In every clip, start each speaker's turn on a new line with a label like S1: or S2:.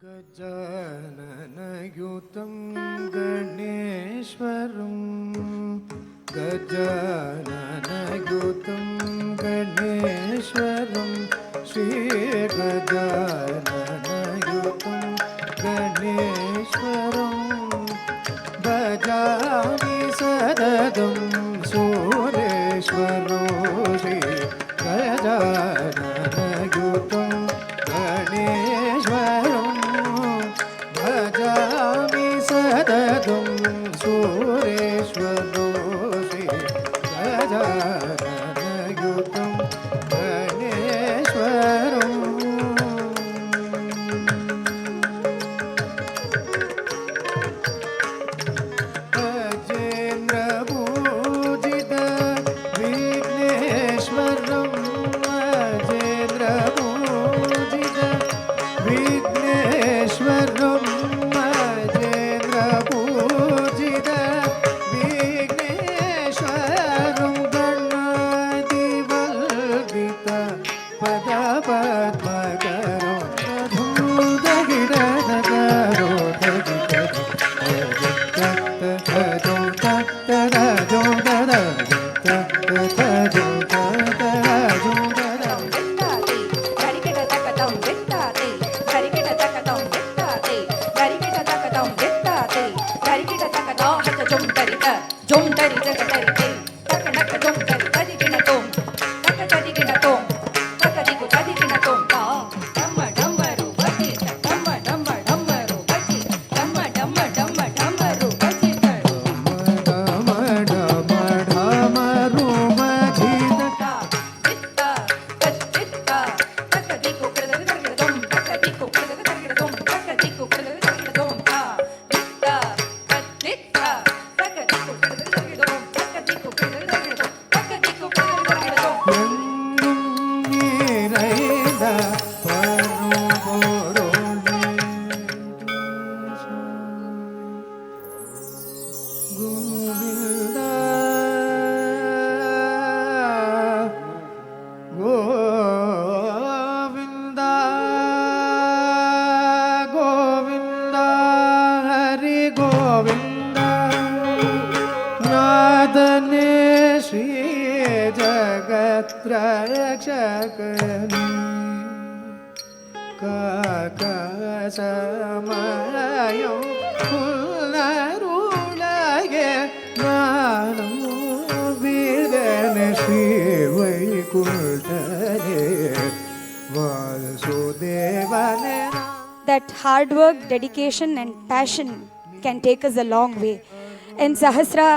S1: गजाननयुतं गणेश्वरं गजाननयुतं गणेश्वरं श्रीगजाननयुतं गणेश्वरं भजामि सततं सूरेश्वरो श्रीगजाननयुतं गणेश्वरं भजामि सततं सूरेश्वरो श्रीगजाननयुतं गणेश्वरम् अजेन्द्रपूजित विघ्नेश्वरं अजेन्द्रपूजित विघ्नेश्वरं अजेन्द्रपूजित विघ्नेश्वरं गणाधिवल्गित पदपद्मकरो धूतगिरधरो रक्षकनी काकसमयं पुनरुलगे मानमो वीरने श्रीवैकुण्ठने वासुदेवने.
S2: That hard work, dedication and passion can take us a long way. And Sahasra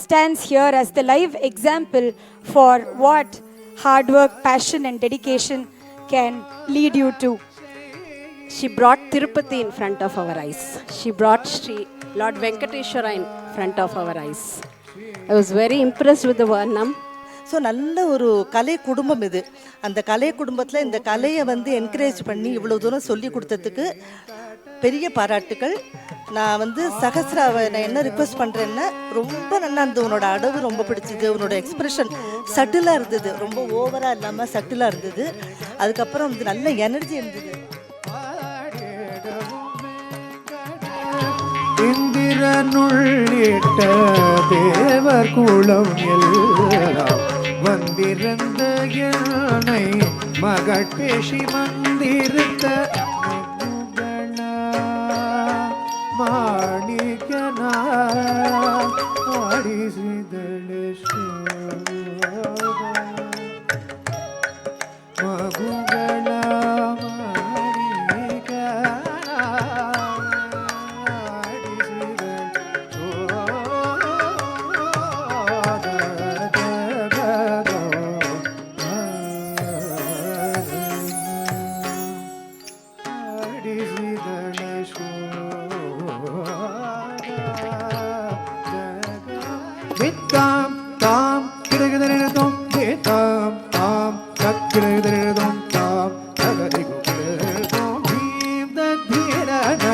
S2: stands here as the live example for what hard work, passion and dedication can lead you to.
S3: She brought Tirupati in front of our eyes. She brought Sri Lord Venkateshwara in front of our eyes. I was very impressed with the Varnam.
S4: So நல்ல ஒரு கலை குடும்பம் இது. அந்த கலை குடும்பத்தில் இந்த கலையை வந்து encourage பண்ணி இவ்வளோ தூரம் சொல்லி கொடுத்ததுக்கு பெரிய பாராட்டுக்கள். நான் வந்து சஹஸ்ராவை நான் என்ன ரிக்வெஸ்ட் பண்ணுறேன்னா, ரொம்ப நல்லா இருந்தது. உன்னோட அடவு ரொம்ப பிடிச்சது. உன்னோட எக்ஸ்பிரஷன் சட்டிலாக இருந்தது, ரொம்ப ஓவராக இல்லாமல் சட்டிலாக இருந்தது. அதுக்கப்புறம் வந்து நல்ல எனர்ஜி இருந்தது.
S1: இந்திரனுள்ளிட்ட தேவர் குலம் எல்லாம் வந்திருந்த என்னை மகட்பேஷி மந்திருத்த மாணிக்கனா மகுகள Tam tam kidagidare tom tam tam kidagidare tom tam kidagidare tom bim da dhira na